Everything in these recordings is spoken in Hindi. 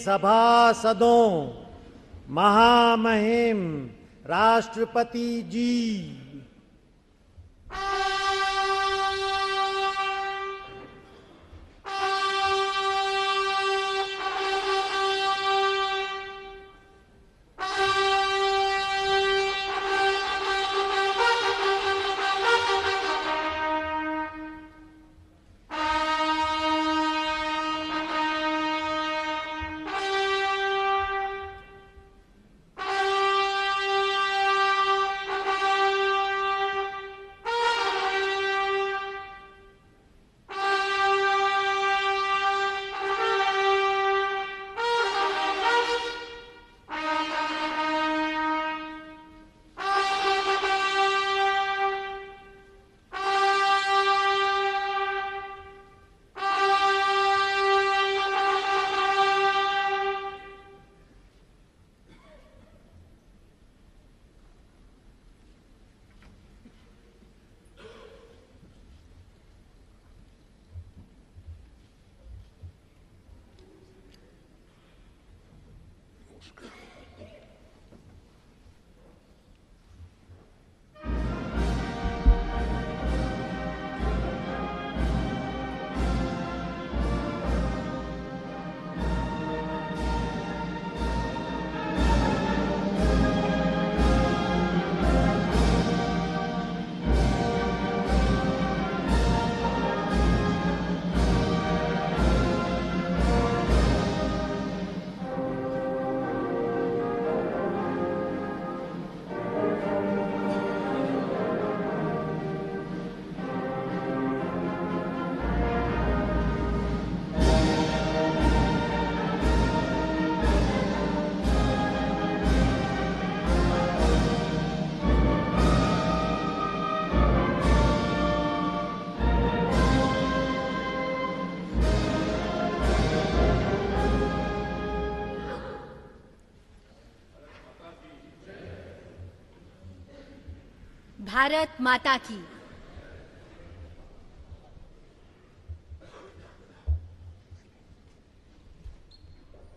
सभासदों, महामहिम राष्ट्रपति जी, भारत माता की।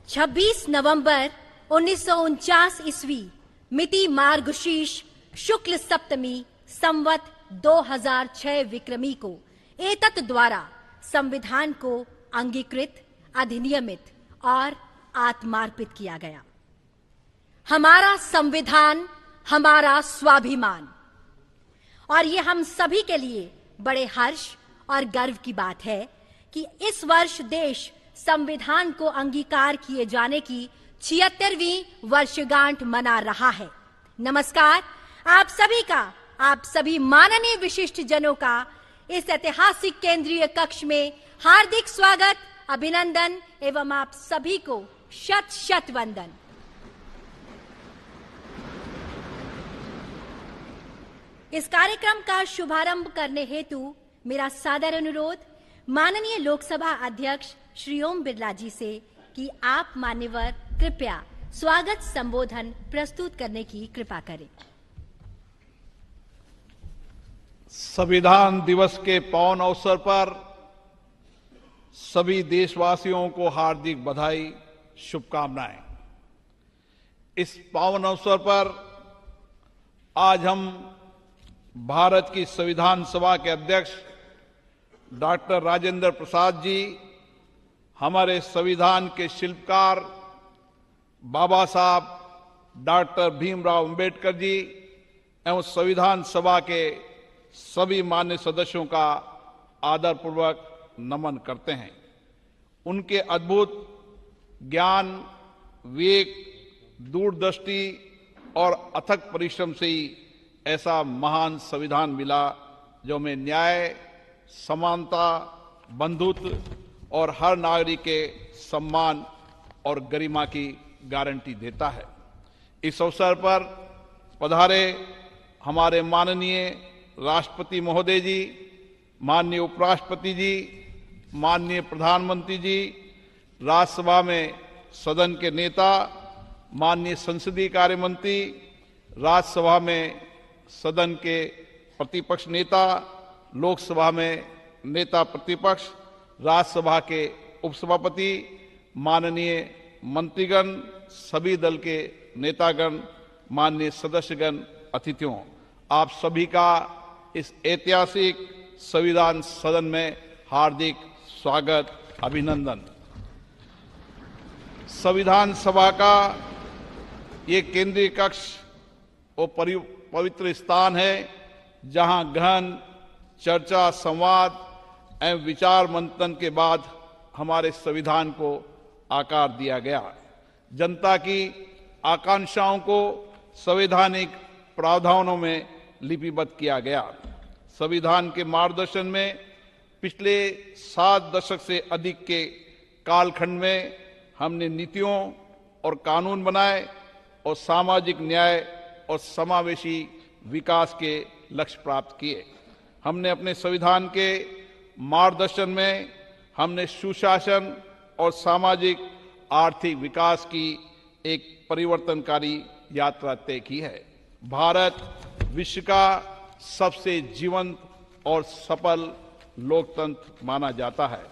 छब्बीस नवंबर 1949 ईस्वी मिति मार्गशीर्ष शुक्ल सप्तमी संवत 2006 विक्रमी को एतत् द्वारा संविधान को अंगीकृत, अधिनियमित और आत्मार्पित किया गया। हमारा संविधान हमारा स्वाभिमान, और ये हम सभी के लिए बड़े हर्ष और गर्व की बात है कि इस वर्ष देश संविधान को अंगीकार किए जाने की 76वीं वर्षगांठ मना रहा है। नमस्कार आप सभी का, आप सभी माननीय विशिष्ट जनों का इस ऐतिहासिक केंद्रीय कक्ष में हार्दिक स्वागत, अभिनंदन एवं आप सभी को शत शत वंदन। इस कार्यक्रम का शुभारंभ करने हेतु मेरा सादर अनुरोध माननीय लोकसभा अध्यक्ष श्री ओम बिरला जी से कि आप मान्यवर कृपया स्वागत संबोधन प्रस्तुत करने की कृपा करें। संविधान दिवस के पावन अवसर पर सभी देशवासियों को हार्दिक बधाई, शुभकामनाएं। इस पावन अवसर पर आज हम भारत की संविधान सभा के अध्यक्ष डॉक्टर राजेंद्र प्रसाद जी, हमारे संविधान के शिल्पकार बाबा साहब डॉक्टर भीमराव अंबेडकर जी एवं संविधान सभा के सभी मान्य सदस्यों का आदरपूर्वक नमन करते हैं। उनके अद्भुत ज्ञान, विवेक, दूरदृष्टि और अथक परिश्रम से ही ऐसा महान संविधान मिला जो में न्याय, समानता, बंधुत्व और हर नागरिक के सम्मान और गरिमा की गारंटी देता है। इस अवसर पर पधारे हमारे माननीय राष्ट्रपति महोदय जी, माननीय उपराष्ट्रपति जी, माननीय प्रधानमंत्री जी, राज्यसभा में सदन के नेता, माननीय संसदीय कार्य मंत्री, राज्यसभा में सदन के प्रतिपक्ष नेता, लोकसभा में नेता प्रतिपक्ष, राज्यसभा के उपसभापति, माननीय मंत्रीगण, सभी दल के नेतागण, माननीय सदस्यगण, अतिथियों, आप सभी का इस ऐतिहासिक संविधान सदन में हार्दिक स्वागत, अभिनंदन। संविधान सभा का ये केंद्रीय कक्ष और पवित्र स्थान है जहां गहन चर्चा, संवाद एवं विचार मंथन के बाद हमारे संविधान को आकार दिया गया। जनता की आकांक्षाओं को संवैधानिक प्रावधानों में लिपिबद्ध किया गया। संविधान के मार्गदर्शन में पिछले 7 दशक से अधिक के कालखंड में हमने नीतियों और कानून बनाए और सामाजिक न्याय और समावेशी विकास के लक्ष्य प्राप्त किए। हमने अपने संविधान के मार्गदर्शन में हमने सुशासन और सामाजिक आर्थिक विकास की एक परिवर्तनकारी यात्रा तय की है। भारत विश्व का सबसे जीवंत और सफल लोकतंत्र माना जाता है।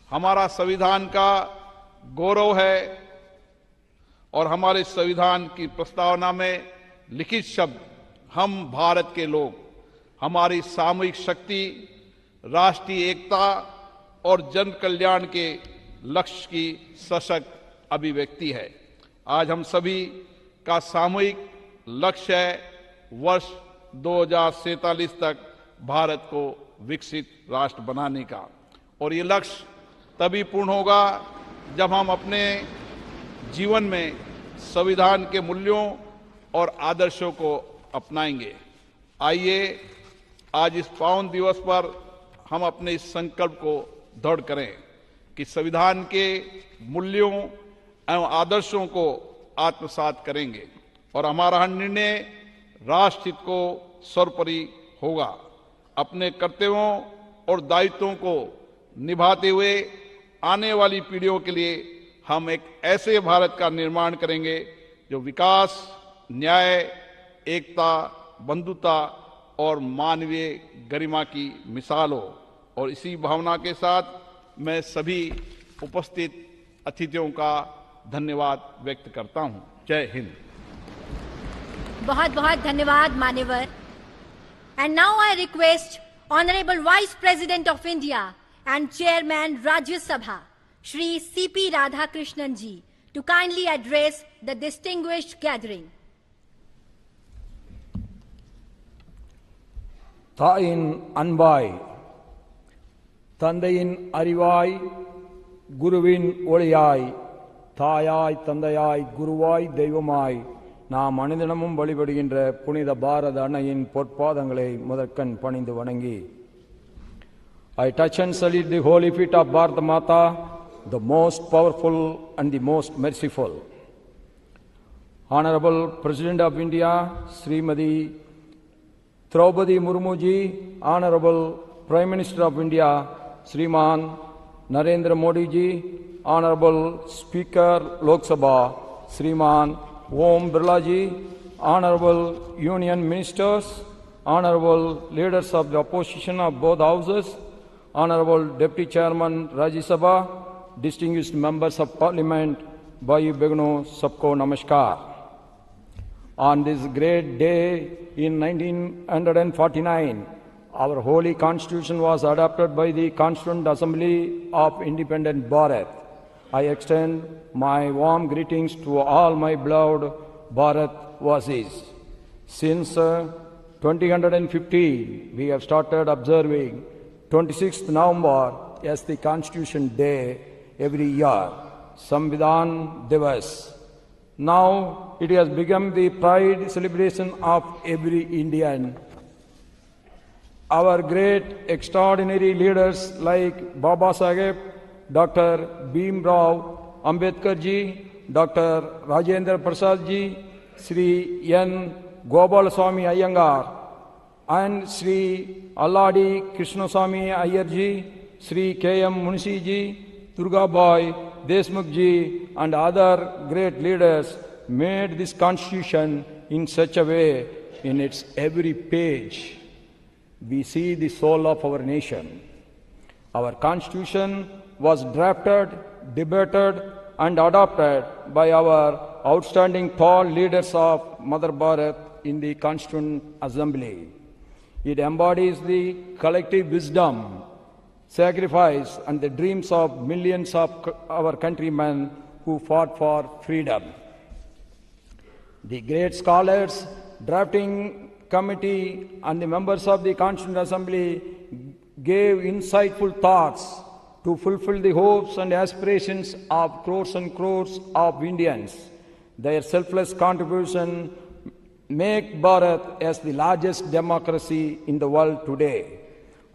हमारा संविधान का गौरव है और हमारे संविधान की प्रस्तावना में लिखित शब्द हम भारत के लोग, हमारी सामूहिक शक्ति, राष्ट्रीय एकता और जन कल्याण के लक्ष्य की सशक्त अभिव्यक्ति है। आज हम सभी का सामूहिक लक्ष्य है वर्ष 2047 तक भारत को विकसित राष्ट्र बनाने का, और ये लक्ष्य तभी पूर्ण होगा जब हम अपने जीवन में संविधान के मूल्यों और आदर्शों को अपनाएंगे। आइए आज इस पावन दिवस पर हम अपने इस संकल्प को दृढ़ करें कि संविधान के मूल्यों एवं आदर्शों को आत्मसात करेंगे और हमारा हर निर्णय राष्ट्र हित को सर्वोपरि होगा। अपने कर्तव्यों और दायित्वों को निभाते हुए आने वाली पीढ़ियों के लिए हम एक ऐसे भारत का निर्माण करेंगे जो विकास, न्याय, एकता, बंधुता और मानवीय गरिमा की मिसाल हो। और इसी भावना के साथ मैं सभी उपस्थित अतिथियों का धन्यवाद व्यक्त करता हूं। जय हिंद। बहुत बहुत धन्यवाद मान्यवर। And now I request honourable vice president of India and Chairman Rajya Sabha, Shri C.P. Radhakrishnan ji, to kindly address the distinguished gathering. தாயின் அன்பாய், தந்தையின் அறிவாய், குருவின் ஒளியாய், தாயாய், தந்தையாய், குருவாய், தெய்வமாய் நாம் அனுதினமும் வழிபடுகின்ற புனித பாரத அன்னையின் பொற்பாதங்களை முதற்கண் பணிந்து வணங்கி, I touch and salute the holy feet of Bharata Mata, the most powerful and the most merciful. Honorable President of India, Srimati Draupadi Murmu ji, Honorable Prime Minister of India, Sriman Narendra Modi ji, Honorable Speaker Lok Sabha, Sriman Om Birla ji, Honorable Union Ministers, Honorable Leaders of the Opposition of both Houses, Honorable Deputy Chairman Rajya Sabha, distinguished members of Parliament, Bhai Begno, sabko namaskar. On this great day in 1949, our holy Constitution was adopted by the Constituent Assembly of Independent Bharat. I extend my warm greetings to all my beloved Bharatvasis. Since 2015, we have started observing 26th November as the Constitution Day every year, Samvidhan Divas. Now it has become the pride celebration of every Indian. Our great extraordinary leaders like Baba Saheb, Dr. Bhim Rao Ambedkar ji, Dr. Rajendra Prasad ji, Sri N. Gopal Swami Iyengar, and Sri Alladi Krishnaswamy Iyer ji, Sri K.M. Munshi ji, Durga Bhai Deshmukh ji, and other great leaders made this Constitution in such a way, in its every page, we see the soul of our nation. Our Constitution was drafted, debated, and adopted by our outstanding tall leaders of Mother Bharat in the Constituent Assembly. It embodies the collective wisdom, sacrifice, and the dreams of millions of our countrymen who fought for freedom. The great scholars, drafting committee, and the members of the Constituent Assembly gave insightful thoughts to fulfill the hopes and aspirations of crores and crores of Indians. Their selfless contribution make Bharat as the largest democracy in the world today.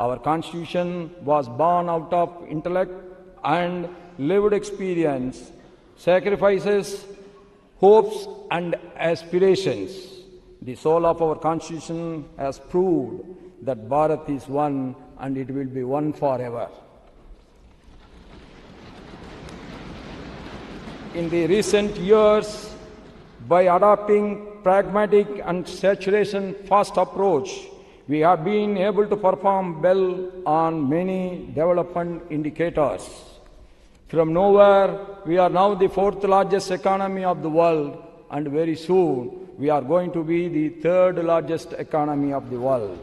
Our Constitution was born out of intellect and lived experience, sacrifices, hopes, and aspirations. The soul of our Constitution has proved that Bharat is one and it will be one forever. In the recent years, by adopting pragmatic and saturation-first approach, we have been able to perform well on many development indicators. From nowhere, we are now the fourth largest economy of the world, and very soon we are going to be the third largest economy of the world.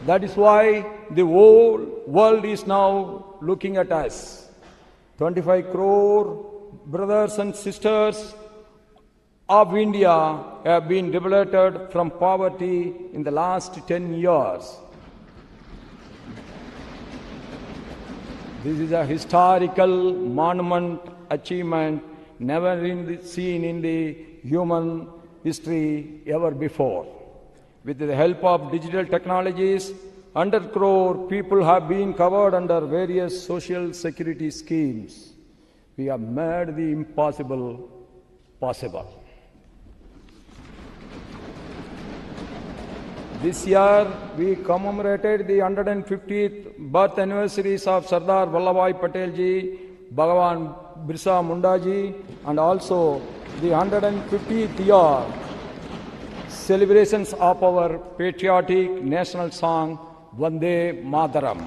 That is why the whole world is now looking at us. 25 crore brothers and sisters of India have been liberated from poverty in the last 10 years. This is a historical monument achievement never seen in the human history ever before. With the help of digital technologies, 100 crore people have been covered under various social security schemes. We have made the impossible possible. This year, we commemorated the 150th birth anniversaries of Sardar Vallabhbhai Patel ji, Bhagwan Birsa Munda ji, and also the 150th year celebrations of our patriotic national song, Vande Mataram.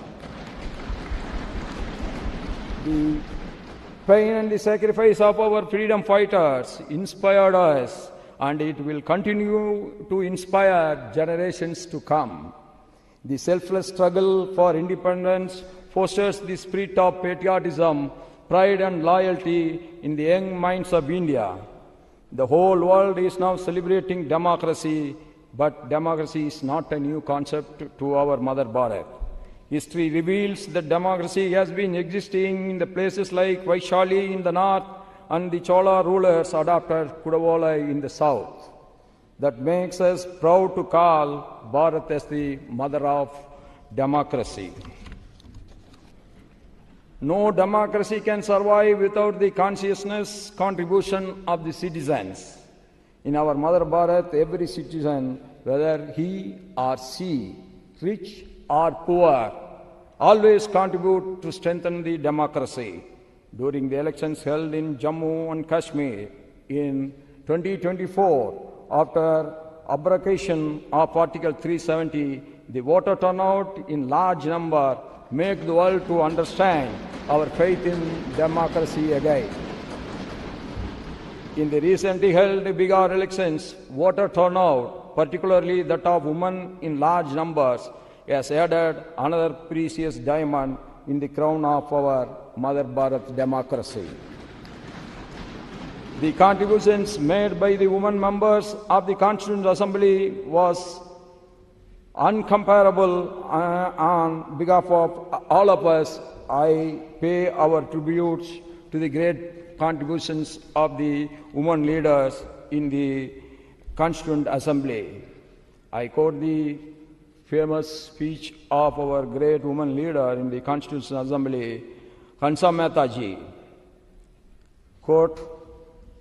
The pain and the sacrifice of our freedom fighters inspired us, and it will continue to inspire generations to come. The selfless struggle for independence fosters the spirit of patriotism, pride and loyalty in the young minds of India. The whole world is now celebrating democracy, but democracy is not a new concept to our Mother Bharat. History reveals that democracy has been existing in the places like Vaishali in the north and the Chola rulers adopted Kudavolai in the south. That makes us proud to call Bharat as the mother of democracy. No democracy can survive without the consciousness contribution of the citizens. In our Mother Bharat, every citizen, whether he or she, rich or poor, always contribute to strengthen the democracy. During the elections held in Jammu and Kashmir in 2024, after abrogation of Article 370, the voter turnout in large number make the world to understand our faith in democracy again. In the recently held Bihar elections, voter turnout, particularly that of women in large numbers, has added another precious diamond in the crown of our Mother Bharat democracy. The contributions made by the women members of the Constituent Assembly was uncomparable. On behalf of all of us, I pay our tributes to the great contributions of the women leaders in the Constituent Assembly. I quote the famous speech of our great woman leader in the Constitutional Assembly, Hansa Mehta ji. Quote,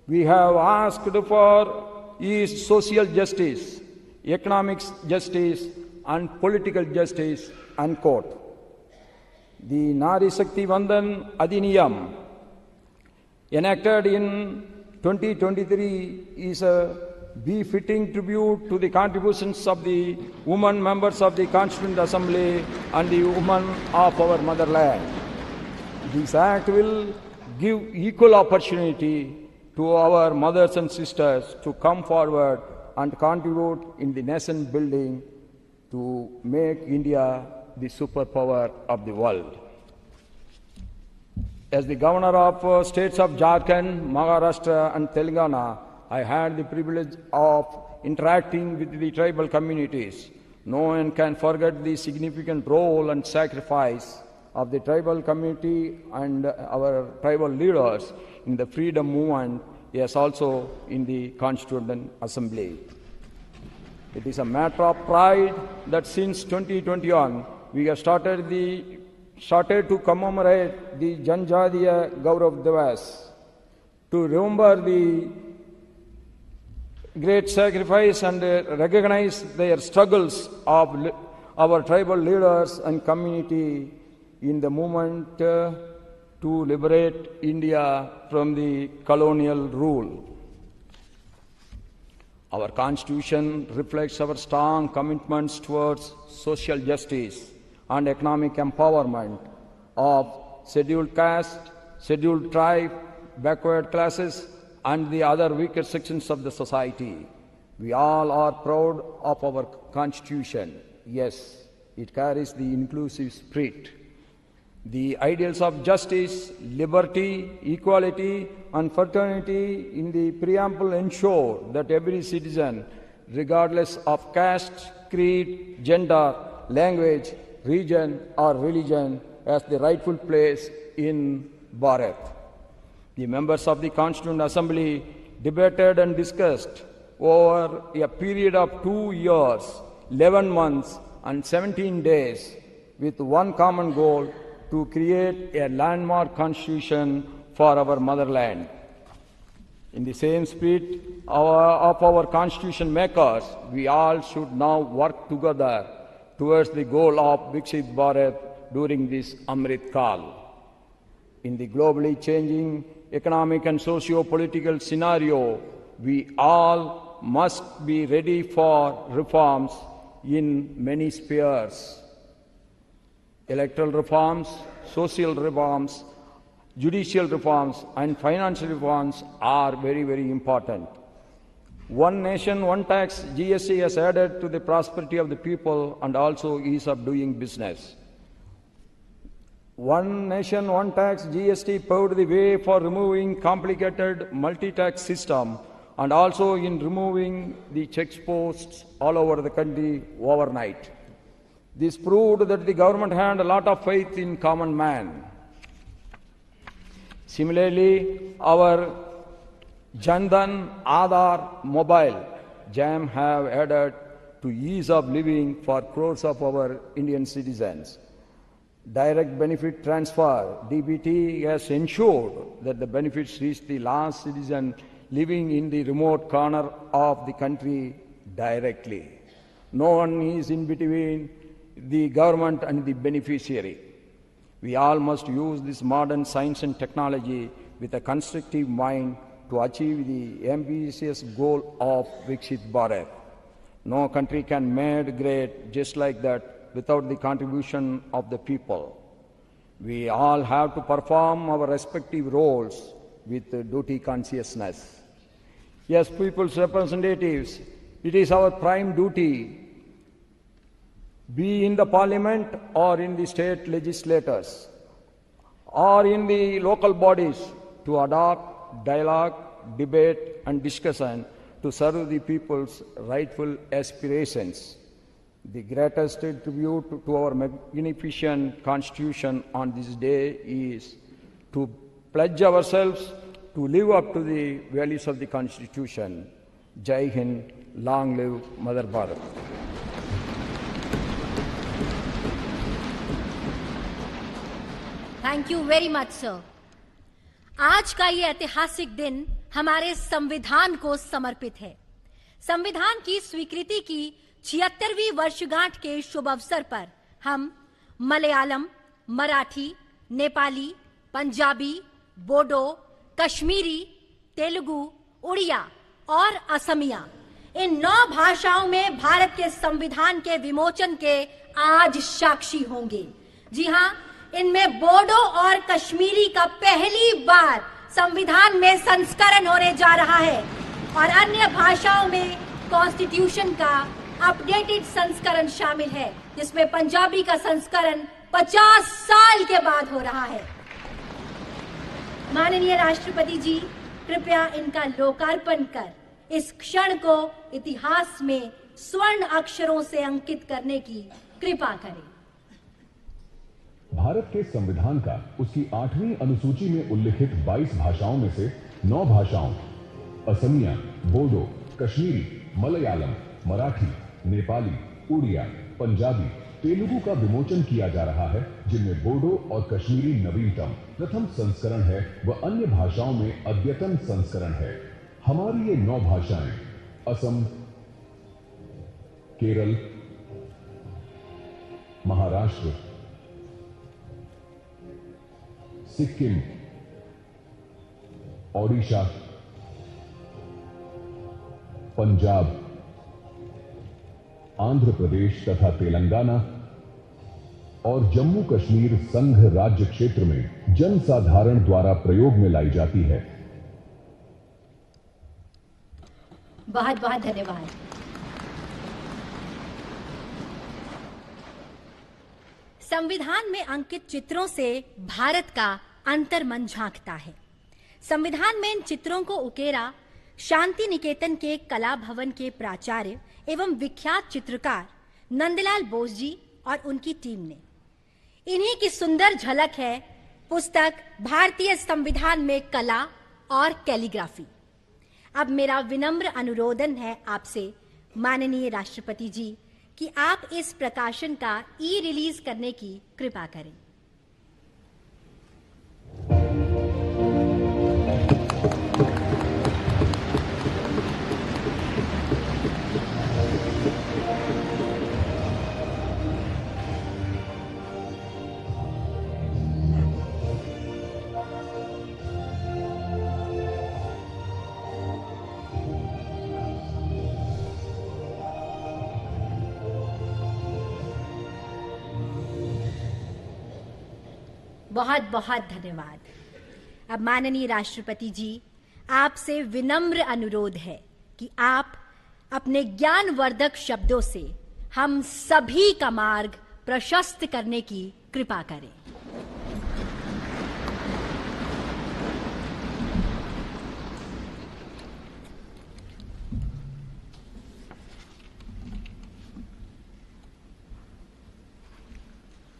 "We have asked for is social justice, economic justice, and political justice," unquote. The Nari Shakti Vandan Adhiniyam, enacted in 2023, is a befitting tribute to the contributions of the women members of the Constituent Assembly and the women of our motherland. This act will give equal opportunity to our mothers and sisters to come forward and contribute in the nation building to make India the superpower of the world. As the governor of states of Jharkhand, Maharashtra and Telangana, I had the privilege of interacting with the tribal communities. No one can forget the significant role and sacrifice of the tribal community and our tribal leaders in the freedom movement, yes, also in the Constituent Assembly. It is a matter of pride that since 2021, we have started to commemorate the Janjatiya Gaurav Divas, to remember the great sacrifice and recognize their struggles of our tribal leaders and community in the movement to liberate India from the colonial rule. Our Constitution reflects our strong commitments towards social justice and economic empowerment of scheduled caste, scheduled tribe, backward classes, and the other weaker sections of the society. We all are proud of our Constitution. Yes, it carries the inclusive spirit. The ideals of justice, liberty, equality, and fraternity in the preamble ensure that every citizen, regardless of caste, creed, gender, language, region, or religion, has the rightful place in Bharat. The members of the Constituent Assembly debated and discussed over a period of 2 years, 11 months, and 17 days with one common goal: to create a landmark constitution for our motherland. In the same spirit of our constitution makers, we all should now work together towards the goal of Viksit Bharat during this Amrit Kal. In the globally changing economic and socio-political scenario, we all must be ready for reforms in many spheres. Electoral reforms, social reforms, judicial reforms, and financial reforms are very, very important. One nation, one tax, GST has added to the prosperity of the people and also ease of doing business. One nation, one tax, GST paved the way for removing complicated multi-tax system and also in removing the checkposts all over the country overnight. This proved that the government had a lot of faith in common man. Similarly, our Jandan Aadhaar mobile JAM have added to ease of living for crores of our Indian citizens. Direct benefit transfer, DBT, has ensured that the benefits reach the last citizen living in the remote corner of the country directly. No one is in between the government and the beneficiary. We all must use this modern science and technology with a constructive mind to achieve the ambitious goal of Viksit Bharat. No country can be made great just like that without the contribution of the people. We all have to perform our respective roles with duty consciousness. As people's representatives, it is our prime duty, be in the parliament or in the state legislators or in the local bodies, to adopt dialogue, debate and discussion to serve the people's rightful aspirations. The greatest tribute to our magnificent Constitution on this day is to pledge ourselves to live up to the values of the Constitution. Jai Hind, long live Mother Bharat. Thank you very much sir. आज का ये ऐतिहासिक दिन हमारे संविधान को समर्पित है। संविधान की स्वीकृति की 76वीं वर्षगांठ के शुभ अवसर पर हम मलयालम, मराठी, नेपाली, पंजाबी, बोडो, कश्मीरी, तेलुगु, उड़िया और असमिया इन 9 भाषाओं में भारत के संविधान के विमोचन के आज साक्षी होंगे। जी हां, इनमें बोडो और कश्मीरी का पहली बार संविधान में संस्करण होने जा रहा है और अन्य भाषाओं में कॉन्स्टिट्यूशन का अपडेटेड संस्करण शामिल है, जिसमें पंजाबी का संस्करण 50 साल के बाद हो रहा है। माननीय राष्ट्रपति जी, कृपया इनका लोकार्पण कर इस क्षण को इतिहास में स्वर्ण अक्षरों से अंकित करने की कृपा करें। भारत के संविधान का उसकी 8वीं अनुसूची में उल्लिखित 22 भाषाओं में से 9 भाषाओं असमिया, बोडो, कश्मीरी, मलयालम, मराठी, नेपाली, उड़िया, पंजाबी, तेलुगु का विमोचन किया जा रहा है, जिनमें बोडो और कश्मीरी नवीनतम प्रथम संस्करण है व अन्य भाषाओं में अद्यतन संस्करण है। हमारी ये 9 भाषाएं असम, केरल, महाराष्ट्र, सिक्किम, ओडिशा, पंजाब, आंध्र प्रदेश तथा तेलंगाना और जम्मू कश्मीर संघ राज्य क्षेत्र में जनसाधारण द्वारा प्रयोग में लाई जाती है। बहुत बहुत धन्यवाद। संविधान में अंकित चित्रों से भारत का अंतर्मन झांकता है। संविधान में इन चित्रों को उकेरा शांति निकेतन के कला भवन के प्राचार्य एवं विख्यात चित्रकार नंदलाल बोस जी और उनकी टीम ने। इन्हीं की सुंदर झलक है पुस्तक भारतीय संविधान में कला और कैलीग्राफी। अब मेरा विनम्र अनुरोधन है आपसे माननीय राष्ट्रपति जी कि आप इस प्रकाशन का ई-रिलीज करने की कृपा करें। बहुत बहुत धन्यवाद। अब माननीय राष्ट्रपति जी, आपसे विनम्र अनुरोध है कि आप अपने ज्ञानवर्धक शब्दों से हम सभी का मार्ग प्रशस्त करने की कृपा करें।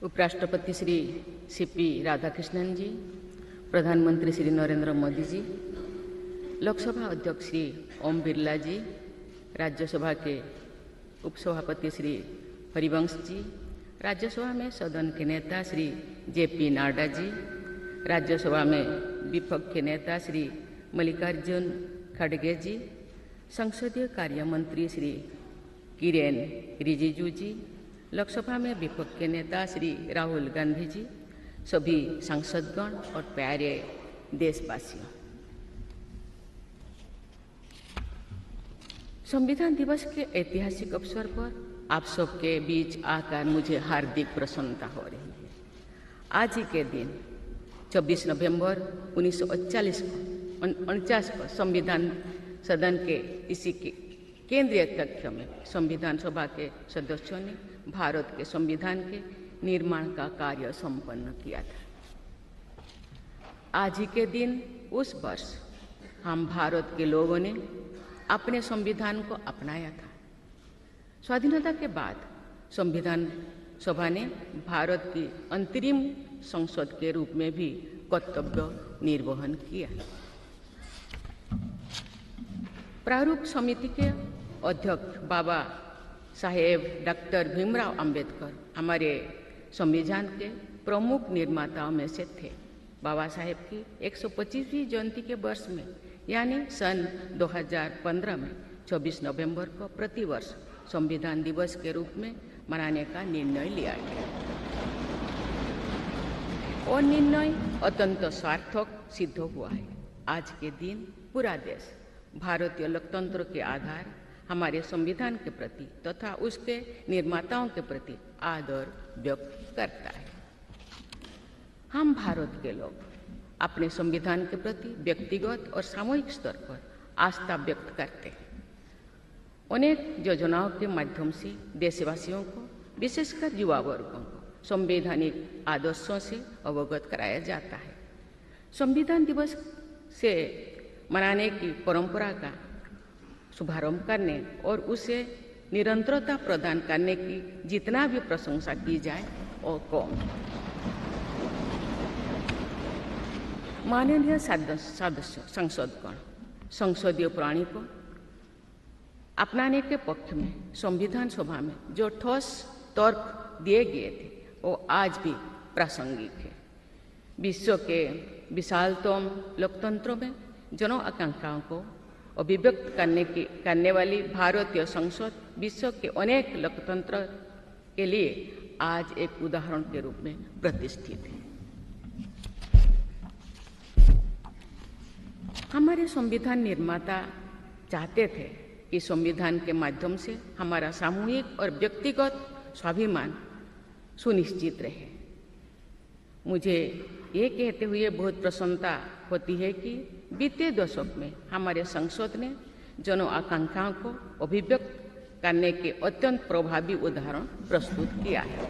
उपराष्ट्रपति श्री सीपी राधाकृष्णन जी, प्रधानमंत्री श्री नरेंद्र मोदी जी, लोकसभा अध्यक्ष श्री ओम बिरला जी, राज्यसभा के उपसभापति श्री हरिवंश जी, राज्यसभा में सदन के नेता श्री जेपी नाडा जी, राज्यसभा में विपक्ष के नेता श्री मल्लिकार्जुन खड़गे जी, संसदीय कार्य मंत्री श्री किरेन रिजिजू जी, लोकसभा में विपक्ष के नेता श्री राहुल गांधी जी, सभी सांसदगण और प्यारे देशवासियों, संविधान दिवस के ऐतिहासिक अवसर पर आप सबके बीच आकर मुझे हार्दिक प्रसन्नता हो रही है। आज ही के दिन 24 नवंबर 1949 को संविधान सदन के इसी के केंद्रीय कक्ष में संविधान सभा के सदस्यों ने भारत के संविधान के निर्माण का कार्य संपन्न किया था। आज ही के दिन उस वर्ष हम भारत के लोगों ने अपने संविधान को अपनाया था। स्वाधीनता के बाद संविधान सभा ने भारत की अंतरिम संसद के रूप में भी कर्तव्य निर्वहन किया। प्रारूप समिति के अध्यक्ष बाबा साहेब डॉक्टर भीमराव अंबेडकर हमारे संविधान के प्रमुख निर्माताओं में से थे। बाबा साहेब की 125वीं जयंती के वर्ष में यानी सन 2015 में 24 नवंबर को प्रतिवर्ष संविधान दिवस के रूप में मनाने का निर्णय लिया गया और निर्णय अत्यंत सार्थक सिद्ध हुआ है। आज के दिन पूरा देश भारतीय लोकतंत्र के आधार हमारे संविधान के प्रति तथा उसके निर्माताओं के प्रति आदर व्यक्त करता है। हम भारत के लोग अपने संविधान के प्रति व्यक्तिगत और सामूहिक स्तर पर आस्था व्यक्त करते हैं। अनेक योजनाओं के माध्यम से देशवासियों को, विशेषकर युवा वर्गों को संवैधानिक आदर्शों से अवगत कराया जाता है। संविधान दिवस से मनाने की परंपरा का शुभारंभ करने और उसे निरंतरता प्रदान करने की जितना भी प्रशंसा की जाए और कम। माननीय सदस्य संसदगण संसदीय प्रणाली को अपनाने के पक्ष में संविधान सभा में जो ठोस तर्क दिए गए थे वो आज भी प्रासंगिक है। विश्व के विशालतम लोकतंत्रों में जन आकांक्षाओं को अभिव्यक्त करने वाली भारतीय संसद विश्व के अनेक लोकतंत्र के लिए आज एक उदाहरण के रूप में प्रतिष्ठित है। हमारे संविधान निर्माता चाहते थे कि संविधान के माध्यम से हमारा सामूहिक और व्यक्तिगत स्वाभिमान सुनिश्चित रहे। मुझे ये कहते हुए बहुत प्रसन्नता होती है कि बीते दशक में हमारे संसद ने जन आकांक्षाओं को अभिव्यक्त करने के अत्यंत प्रभावी उदाहरण प्रस्तुत किया है।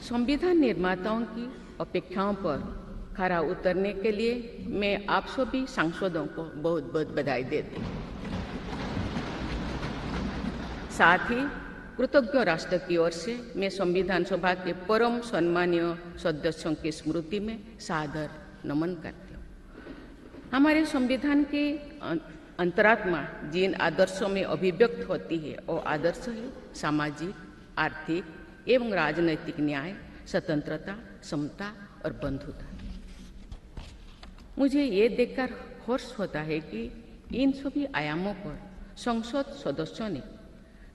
संविधान निर्माताओं की अपेक्षाओं पर खरा उतरने के लिए मैं आप सभी सांसदों को बहुत बहुत बधाई देती हूँ। साथ ही कृतज्ञ राष्ट्र की ओर से मैं संविधान सभा के परम सम्मानीय सदस्यों की स्मृति में सादर नमन करती हूँ। हमारे संविधान के अंतरात्मा जिन आदर्शों में अभिव्यक्त होती है वो आदर्श है सामाजिक, आर्थिक एवं राजनैतिक न्याय, स्वतंत्रता, समता और बंधुता। मुझे ये देखकर हर्ष होता है कि इन सभी आयामों पर संसद सदस्यों ने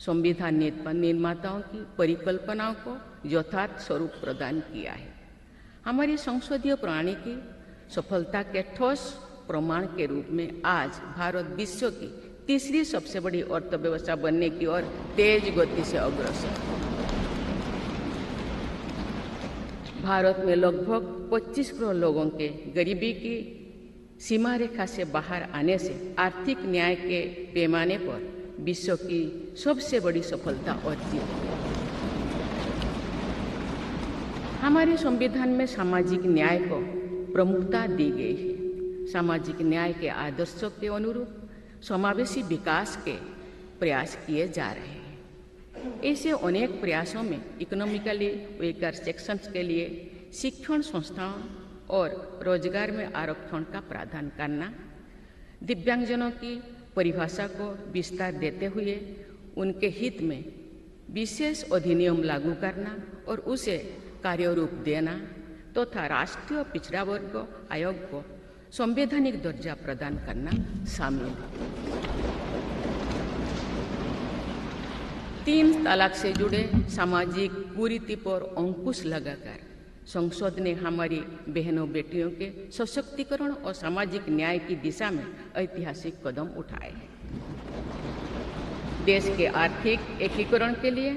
संविधान निर्माताओं की परिकल्पनाओं को यथार्थ स्वरूप प्रदान किया है। हमारी संसदीय प्रणाली की सफलता के ठोस प्रमाण के रूप में आज भारत विश्व की तीसरी सबसे बड़ी अर्थव्यवस्था बनने की ओर तेज गति से अग्रसर है। भारत में लगभग 25 करोड़ लोगों के गरीबी की सीमा रेखा से बाहर आने से आर्थिक न्याय के पैमाने पर विश्व की सबसे बड़ी सफलता अर्जित है। हमारे संविधान में सामाजिक न्याय को प्रमुखता दी गई है। सामाजिक न्याय के आदर्शों के अनुरूप समावेशी विकास के प्रयास किए जा रहे हैं। ऐसे अनेक प्रयासों में इकोनॉमिकली वीकर सेक्शंस के लिए शिक्षण संस्थाओं और रोजगार में आरक्षण का प्रावधान करना, दिव्यांगजनों की परिभाषा को विस्तार देते हुए उनके हित में विशेष अधिनियम लागू करना और उसे कार्यरूप देना तथा राष्ट्रीय पिछड़ा वर्ग आयोग को संवैधानिक दर्जा प्रदान करना शामिल है। 3 तलाक से जुड़े सामाजिक कुरीति पर अंकुश लगाकर संसद ने हमारी बहनों बेटियों के सशक्तिकरण और सामाजिक न्याय की दिशा में ऐतिहासिक कदम उठाए हैं। देश के आर्थिक एकीकरण के लिए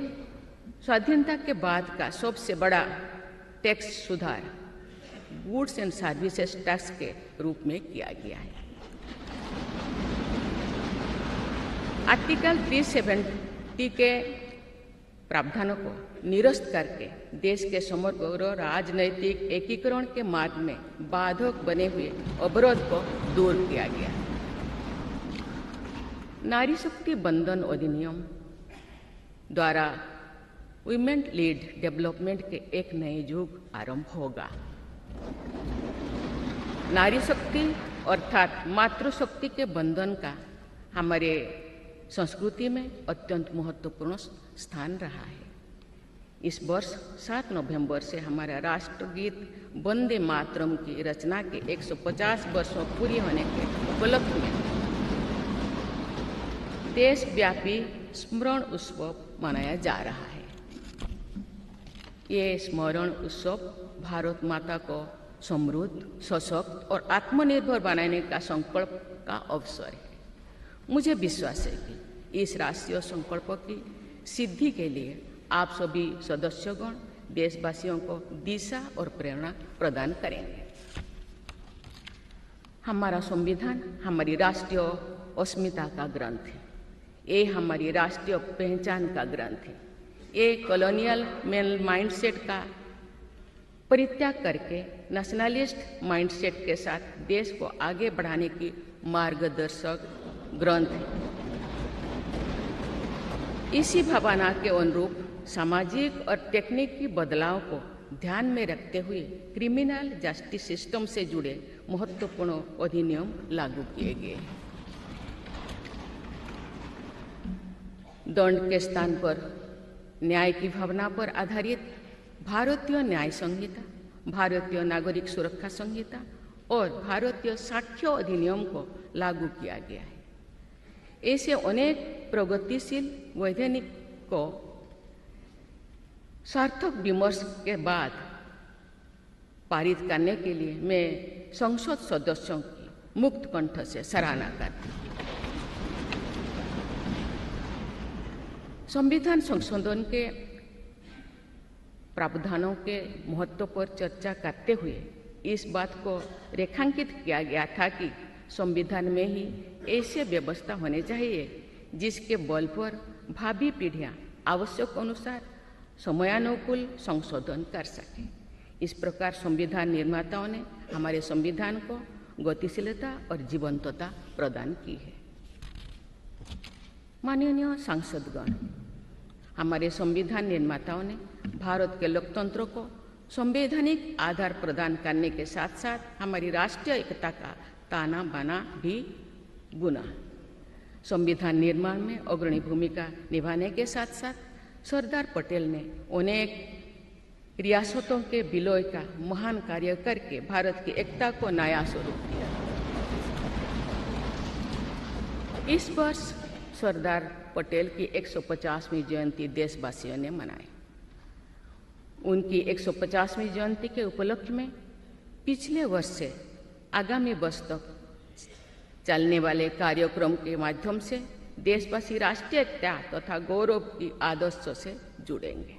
स्वाधीनता के बाद का सबसे बड़ा टैक्स सुधार गुड्स एंड सर्विसेज टैक्स के रूप में किया गया है। आर्टिकल 370 के प्रावधानों को निरस्त करके देश के समग्र राजनैतिक एकीकरण के मार्ग में बाधक बने हुए अवरोध को दूर किया गया। नारी शक्ति बंधन अधिनियम द्वारा वुमेन लीड डेवलपमेंट के एक नए युग आरंभ होगा। नारी शक्ति अर्थात मातृशक्ति के बंधन का हमारे संस्कृति में अत्यंत महत्वपूर्ण स्थान रहा है। इस वर्ष 7 नवंबर से हमारा राष्ट्रगीत वंदे मातरम की रचना के 150 वर्षों पूरी होने के उपलक्ष्य में देशव्यापी स्मरण उत्सव मनाया जा रहा है। ये स्मरण उत्सव भारत माता को समृद्ध, सशक्त और आत्मनिर्भर बनाने का संकल्प का अवसर है। मुझे विश्वास है कि इस राष्ट्रीय संकल्प की सिद्धि के लिए आप सभी सदस्यगण देशवासियों को दिशा और प्रेरणा प्रदान करेंगे। हमारा संविधान हमारी राष्ट्रीय अस्मिता का ग्रंथ है। ये हमारी राष्ट्रीय पहचान का ग्रंथ है। ये कॉलोनियल माइंडसेट का परित्याग करके नेशनलिस्ट माइंडसेट के साथ देश को आगे बढ़ाने की मार्गदर्शक ग्रंथ है। इसी भावना के अनुरूप सामाजिक और तकनीकी बदलाव को ध्यान में रखते हुए क्रिमिनल जस्टिस सिस्टम से जुड़े महत्वपूर्ण अधिनियम लागू किए गए। दंड के स्थान पर न्याय की भावना पर आधारित भारतीय न्याय संहिता, भारतीय नागरिक सुरक्षा संहिता और भारतीय साक्ष्य अधिनियम को लागू किया गया है। ऐसे अनेक प्रगतिशील वैधानिक को सार्थक विमर्श के बाद पारित करने के लिए मैं संसद सदस्यों की मुक्त कंठ से सराहना करती हूँ। संविधान संशोधन के प्रावधानों के महत्व पर चर्चा करते हुए इस बात को रेखांकित किया गया था कि संविधान में ही ऐसे व्यवस्था होनी चाहिए जिसके बल पर भावी पीढ़ियां आवश्यक अनुसार समयानुकूल संशोधन कर सकें। इस प्रकार संविधान निर्माताओं ने हमारे संविधान को गतिशीलता और जीवंतता प्रदान की है। माननीय सांसदगण, हमारे संविधान निर्माताओं ने भारत के लोकतंत्र को संवैधानिक आधार प्रदान करने के साथ साथ हमारी राष्ट्रीय एकता का ताना बाना भी बुना। संविधान निर्माण में अग्रणी भूमिका निभाने के साथ साथ सरदार पटेल ने अनेक रियासतों के विलय का महान कार्य करके भारत की एकता को नया स्वरूप दिया। इस वर्ष सरदार पटेल की 150वीं जयंती देशवासियों ने मनाई। उनकी 150वीं जयंती के उपलक्ष्य में पिछले वर्ष से आगामी वर्ष तक चलने वाले कार्यक्रम के माध्यम से देशवासी राष्ट्रीय एकता तथा गौरव की आदर्शों से जुड़ेंगे।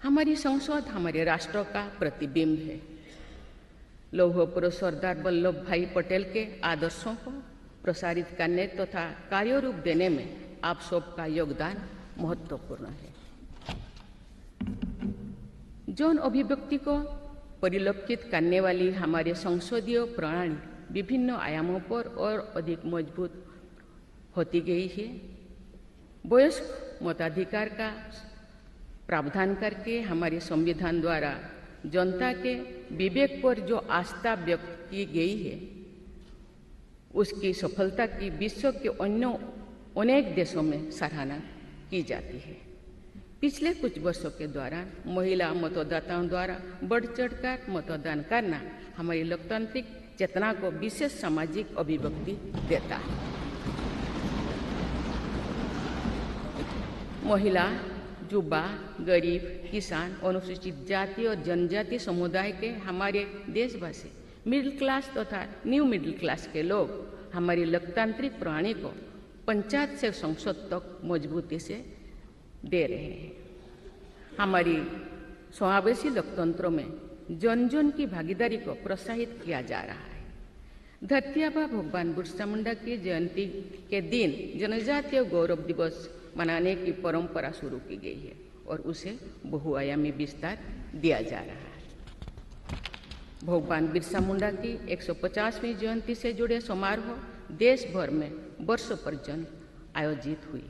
हमारी संसद हमारे राष्ट्र का प्रतिबिंब है। लौह पुरुष सरदार वल्लभ भाई पटेल के आदर्शों को प्रसारित करने तथा कार्यरूप देने में आप सबका योगदान महत्वपूर्ण है। जौन अभिव्यक्ति को परिलक्षित करने वाली हमारे संसदीय प्रणाली विभिन्न आयामों पर और अधिक मजबूत होती गई है। वयस्क मताधिकार का प्रावधान करके हमारे संविधान द्वारा जनता के विवेक पर जो आस्था व्यक्त की गई है, उसकी सफलता की विश्व के अन्य अनेक देशों में सराहना की जाती है। पिछले कुछ वर्षों के दौरान महिला मतदाताओं द्वारा बढ़ चढ़कर मतदान करना हमारी लोकतांत्रिक चेतना को विशेष सामाजिक अभिव्यक्ति देता है। महिला, युवा, गरीब, किसान, अनुसूचित जाति और जनजाति समुदाय के हमारे देशवासी, मिडिल क्लास तथा न्यू मिडिल क्लास के लोग हमारी लोकतांत्रिक प्रणाली को पंचायत से संसद तक मजबूती से दे रहे हैं। हमारी समावेशी लोकतंत्रों में जन जन की भागीदारी को प्रोत्साहित किया जा रहा है। धरती आबा भगवान बिरसा मुंडा की जयंती के दिन जनजातीय गौरव दिवस मनाने की परंपरा शुरू की गई है और उसे बहुआयामी विस्तार दिया जा रहा है। भगवान बिरसा मुंडा की 150वीं जयंती से जुड़े समारोह देश भर में वर्षों पर्यंत आयोजित हुई।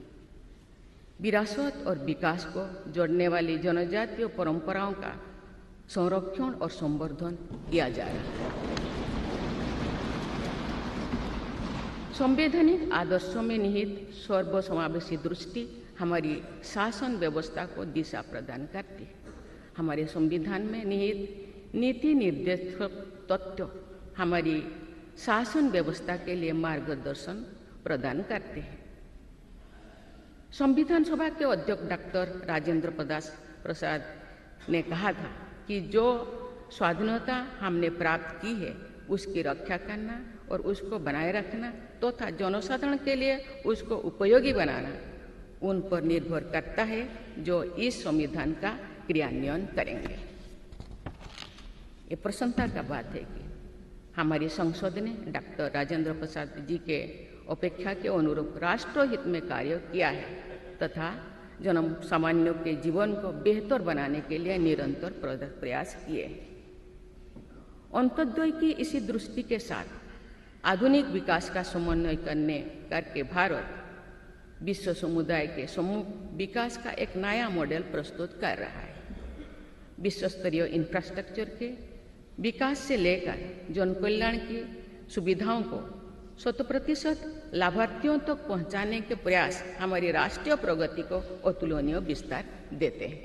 विरासत और विकास को जोड़ने वाली जनजातीय परंपराओं का संरक्षण और संवर्धन किया जा रहा है। संवैधानिक आदर्शों में निहित सर्वसमावेशी दृष्टि हमारी शासन व्यवस्था को दिशा प्रदान करती है। हमारे संविधान में निहित नीति निर्देशक तत्व हमारी शासन व्यवस्था के लिए मार्गदर्शन प्रदान करते हैं। संविधान सभा के अध्यक्ष डॉक्टर राजेंद्र प्रसाद ने कहा था कि जो स्वाधीनता हमने प्राप्त की है उसकी रक्षा करना और उसको बनाए रखना तथा जनसाधारण के लिए उसको उपयोगी बनाना उन पर निर्भर करता है जो इस संविधान का क्रियान्वयन करेंगे। ये प्रसन्नता का बात है कि हमारी संसद ने डॉक्टर राजेंद्र प्रसाद जी के अपेक्षा के अनुरूप राष्ट्रहित में कार्य किया है तथा जन सामान्यों के जीवन को बेहतर बनाने के लिए निरंतर प्रयास किए हैं। अंत्योदय की इसी दृष्टि के साथ आधुनिक विकास का समन्वय करके भारत विश्व समुदाय के सम्मुख विकास का एक नया मॉडल प्रस्तुत कर रहा है। विश्व स्तरीय इंफ्रास्ट्रक्चर के विकास से लेकर जन कल्याण की सुविधाओं को 100% लाभार्थियों तक पहुंचाने के प्रयास हमारी राष्ट्रीय प्रगति को अतुलनीय विस्तार देते हैं।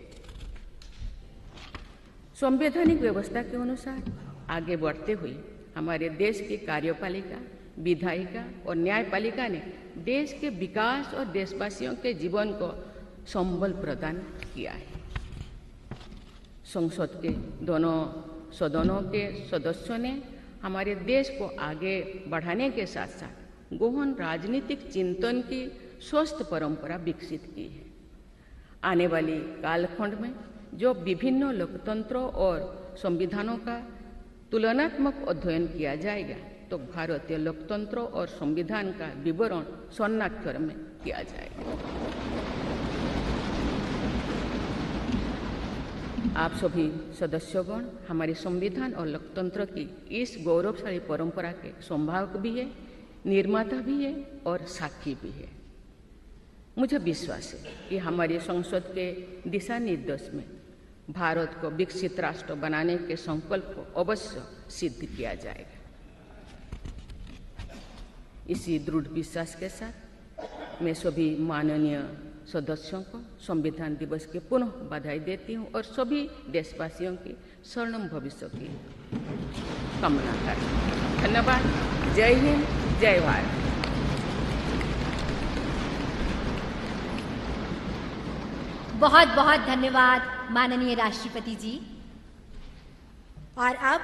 संवैधानिक व्यवस्था के अनुसार आगे बढ़ते हुए हमारे देश की कार्यपालिका, विधायिका और न्यायपालिका ने देश के विकास और देशवासियों के जीवन को संबल प्रदान किया है। संसद के दोनों सदनों के सदस्यों ने हमारे देश को आगे बढ़ाने के साथ साथ गहन राजनीतिक चिंतन की स्वस्थ परंपरा विकसित की है। आने वाली कालखंड में जो विभिन्न लोकतंत्रों और संविधानों का तुलनात्मक अध्ययन किया जाएगा तो भारतीय लोकतंत्र और संविधान का विवरण स्वर्णाक्षर में किया जाएगा। आप सभी सदस्यगण हमारे संविधान और लोकतंत्र की इस गौरवशाली परंपरा के संभावक भी है, निर्माता भी है और साक्षी भी है। मुझे विश्वास है कि हमारी संसद के दिशा निर्देश में भारत को विकसित राष्ट्र बनाने के संकल्प को अवश्य सिद्ध किया जाएगा। इसी दृढ़ विश्वास के साथ मैं सभी माननीय सदस्यों को संविधान दिवस की पुनः बधाई देती हूँ और सभी देशवासियों की स्वर्णिम भविष्य की कामना करती हूँ। धन्यवाद। जय हिंद, जय भारत। बहुत बहुत धन्यवाद माननीय राष्ट्रपति जी। और अब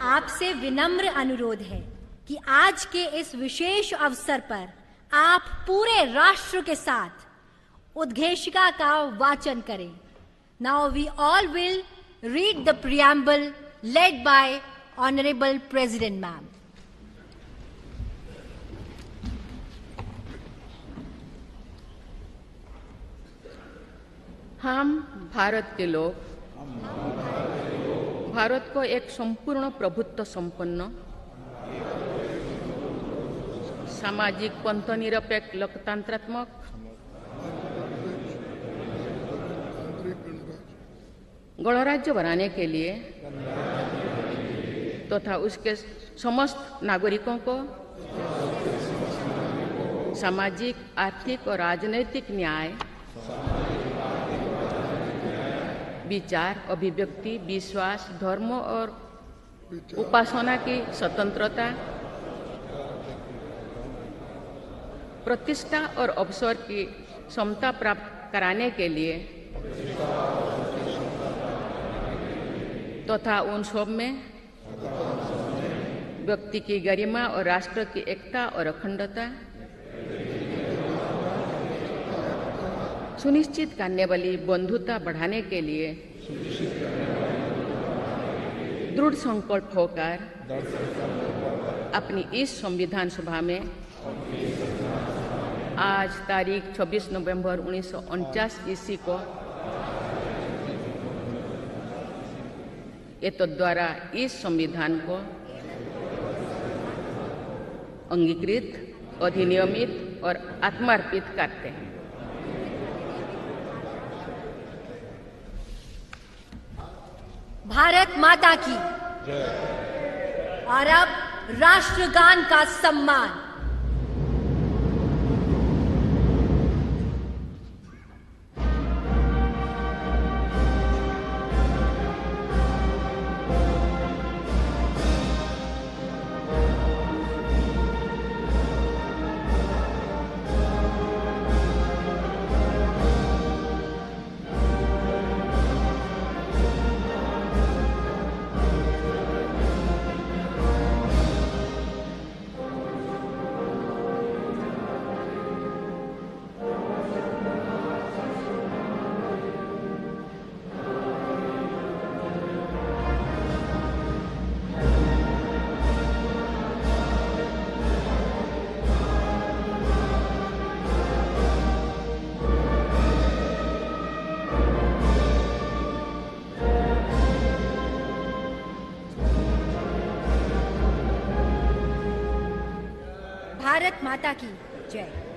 आपसे विनम्र अनुरोध है कि आज के इस विशेष अवसर पर आप पूरे राष्ट्र के साथ उद्घोषिका का वाचन करें। Now we all will read the preamble led by honourable president ma'am. हम भारत के लोग भारत को एक संपूर्ण प्रभुत्व संपन्न सामाजिक पंथनिरपेक्ष लोकतंत्रात्मक गणराज्य बनाने के लिए तथा उसके समस्त नागरिकों को सामाजिक, आर्थिक और राजनैतिक न्याय, विचार, अभिव्यक्ति, विश्वास, धर्म और उपासना की स्वतंत्रता, प्रतिष्ठा और अवसर की समता प्राप्त कराने के लिए तथा उन सब में व्यक्ति की गरिमा और राष्ट्र की एकता और अखंडता सुनिश्चित करने वाली बंधुता बढ़ाने के लिए दृढ़ संकल्प होकर अपनी इस संविधान सभा में आज तारीख 26 नवंबर 1949 ईस्वी को द्वारा इस संविधान को अंगीकृत, अधिनियमित और आत्मार्पित करते हैं। भारत माता की और अब राष्ट्रगान का सम्मान। भारत माता की जय।